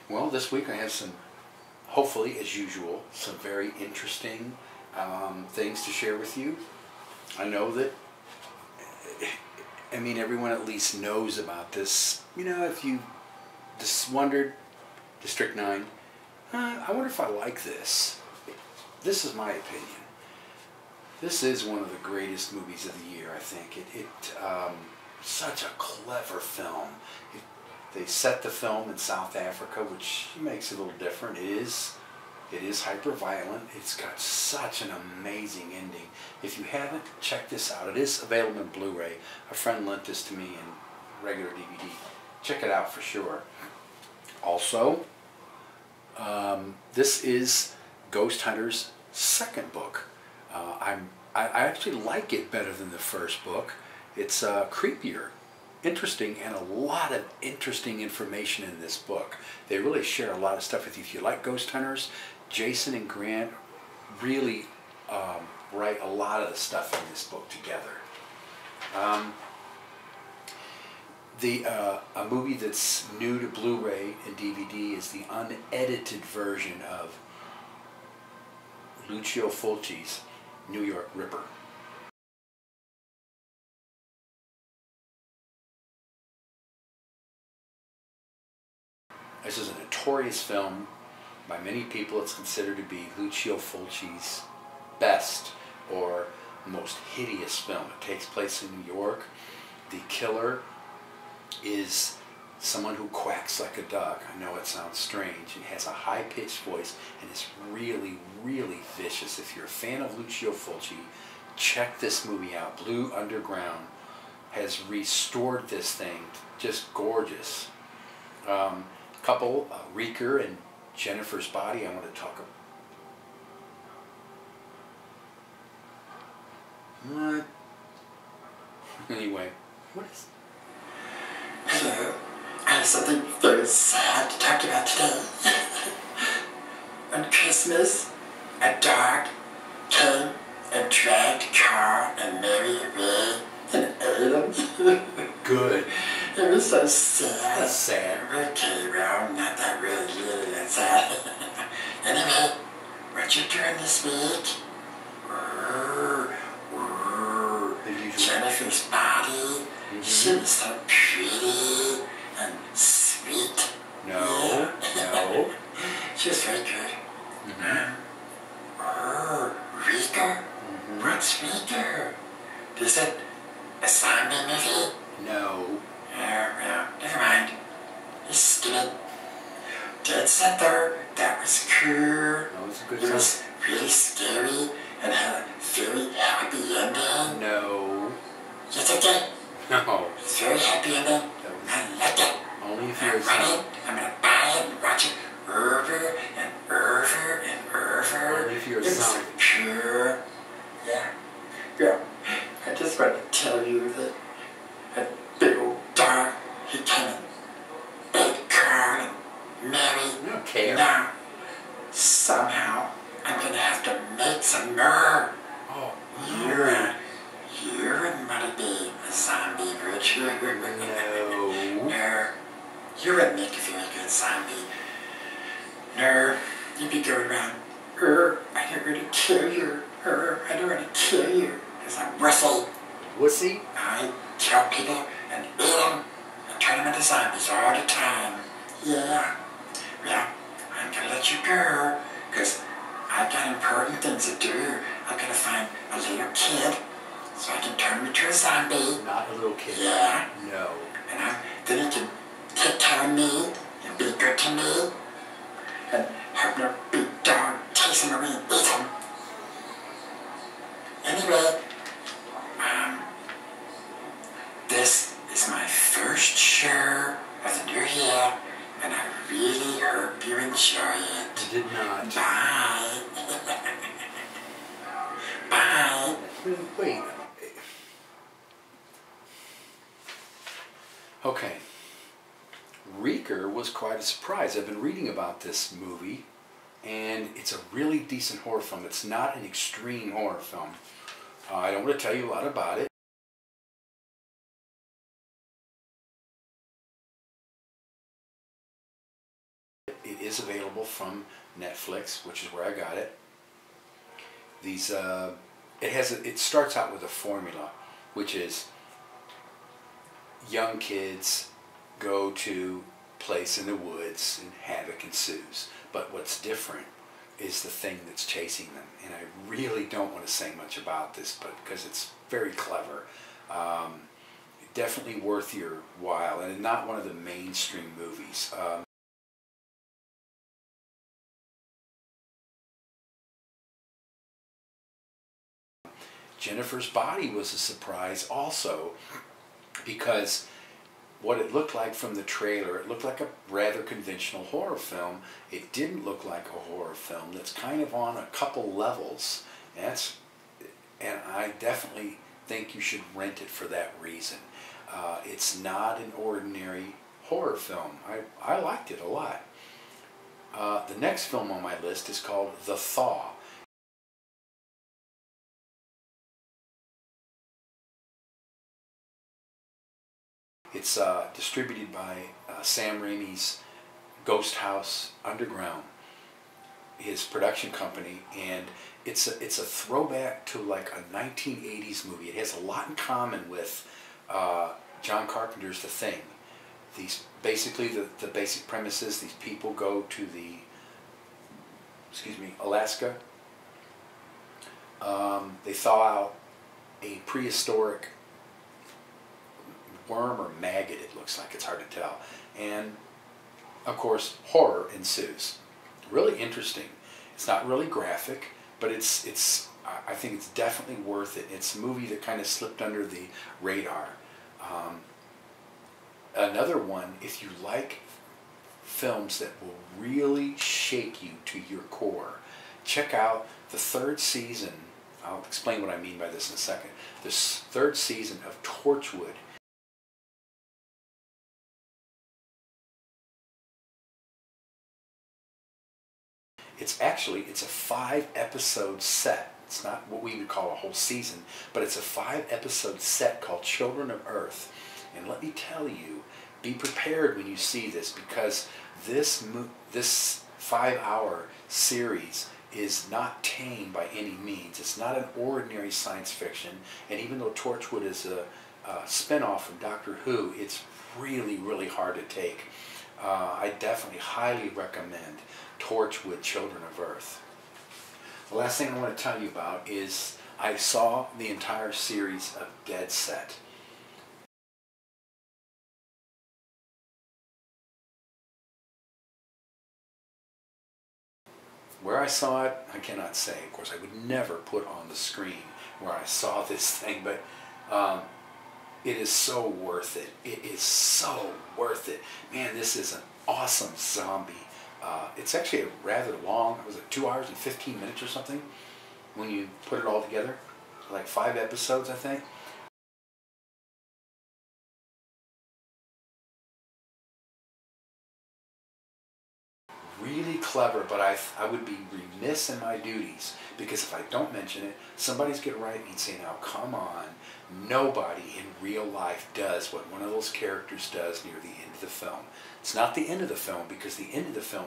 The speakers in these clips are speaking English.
Well, this week I have some, hopefully as usual, some very interesting things to share with you. I know that, everyone at least knows about this. You know, if you just wondered, District 9, I wonder if I like this. This is my opinion. This is one of the greatest movies of the year, I think. Such a clever film. They set the film in South Africa, which makes it a little different. It is hyper-violent. It's got such an amazing ending. If you haven't, check this out. It is available in Blu-ray. A friend lent this to me in regular DVD. Check it out for sure. Also, this is Ghost Hunter's second book. I actually like it better than the first book. It's creepier, interesting, and a lot of interesting information in this book. They really share a lot of stuff with you. If you like Ghost Hunters, Jason and Grant really write a lot of the stuff in this book together. A movie that's new to Blu-ray and DVD is the unedited version of Lucio Fulci's New York Ripper. This is a notorious film. By many people, it's considered to be Lucio Fulci's best or most hideous film. It takes place in New York. The killer is someone who quacks like a duck. I know it sounds strange. He has a high-pitched voice and is really, really vicious. If you're a fan of Lucio Fulci, check this movie out. Blue Underground has restored this thing. Just gorgeous. Couple, Reeker and Jennifer's Body, I want to talk about. What? Anyway, what is... Hello, I have something very sad to talk about today. On Christmas, a dog came and dragged Carl and Mary away and ate them. Good. It was so sad. That's sad. Okay, well, not that really that sad. Anyway, what you doing this week? Jennifer's Body. She was so pretty and sweet. No, no. She was very good. Reeker? What's Reeker? Is it a zombie movie? No. Well, never mind. It's skinny. Dead Center, that was cool. That was a good It film. was really scary and had a very happy ending. No. Yes, it did. No. It's a very happy ending. I liked it. Only if I'm you're a zombie. I'm gonna buy it and watch it over and over and over. Only if you're a It was zombie. pure. Yeah. Yeah. I just want to tell you that a big old dog, he came and ate Carl and Mary. I don't care. Now, somehow, I'm gonna have to make some more. Oh, You wouldn't want to be a zombie, would you? no. No. You wouldn't make a very good zombie. No. You'd be going around, I don't want to kill you. I don't want to kill you. Because I'm wussy. Wussy? I kill people and eat them and turn them into zombies all the time. Yeah. Well, I'm going to let you go because I've got important things to do. I've got to find a little kid so I can turn him into a zombie. Not a little kid. Yeah. No. And then he can take care of me and be good to me and have no big dog chase him away and eat him. Anyway, this is my first show of the new year, and I really hope you enjoy it. You did not. Bye. Bye. Wait. Okay. Reeker was quite a surprise. I've been reading about this movie, and it's a really decent horror film. It's not an extreme horror film. I don't want to tell you a lot about it. is available from Netflix, which is where I got it. It starts out with a formula, which is young kids go to a place in the woods and havoc ensues. But what's different is the thing that's chasing them. And I really don't want to say much about this, but because it's very clever. Definitely worth your while, and not one of the mainstream movies. Jennifer's body was a surprise also, because what it looked like from the trailer, it looked like a rather conventional horror film. It didn't look like a horror film. That's kind of on a couple levels. And I definitely think you should rent it for that reason. It's not an ordinary horror film. I liked it a lot. The next film on my list is called The Thaw. It's distributed by Sam Raimi's Ghost House Underground, his production company, and it's a throwback to like a 1980s movie. It has a lot in common with John Carpenter's The Thing. Basically the basic premise is these people go to Alaska. They thaw out a prehistoric worm or maggot, it looks like, it's hard to tell. And of course, horror ensues. Really interesting. It's not really graphic, but I think it's definitely worth it. It's a movie that kind of slipped under the radar. Another one, if you like films that will really shake you to your core, check out the third season. I'll explain what I mean by this in a second. This third season of Torchwood. It's a 5-episode set. It's not what we would call a whole season, but it's a 5-episode set called Children of Earth. And let me tell you, be prepared when you see this, because this 5-hour series is not tame by any means. It's not an ordinary science fiction, and even though Torchwood is a spin-off from Doctor Who, it's really, really hard to take. I definitely highly recommend Torchwood, Children of Earth. The last thing I want to tell you about is I saw the entire series of Dead Set. Where I saw it, I cannot say. Of course, I would never put on the screen where I saw this thing, but it is so worth it. It is so worth it. Man, this is an awesome zombie. It's actually a rather long, was it 2 hours and 15 minutes or something when you put it all together? Like 5 episodes, I think. Really clever, but I would be remiss in my duties, because if I don't mention it, somebody's going to write me and say, now come on, nobody in real life does what one of those characters does near the end of the film. It's not the end of the film, because the end of the film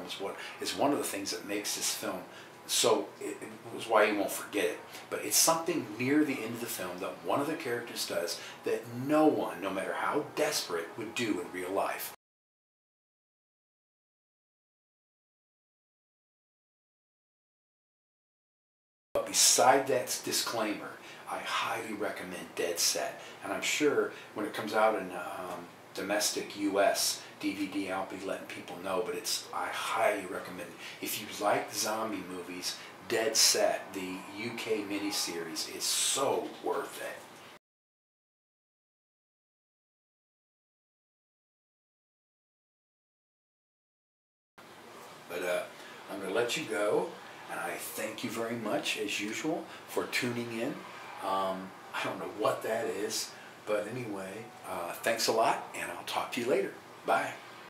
is one of the things that makes this film so, it was why you won't forget it. But it's something near the end of the film that one of the characters does that no one, no matter how desperate, would do in real life. But beside that disclaimer, I highly recommend Dead Set. And I'm sure when it comes out in domestic U.S. DVD, I'll be letting people know, but I highly recommend it. If you like zombie movies, Dead Set, the UK miniseries, is so worth it. But I'm going to let you go, and I thank you very much, as usual, for tuning in. I don't know what that is, but anyway, thanks a lot, and I'll talk to you later. Bye.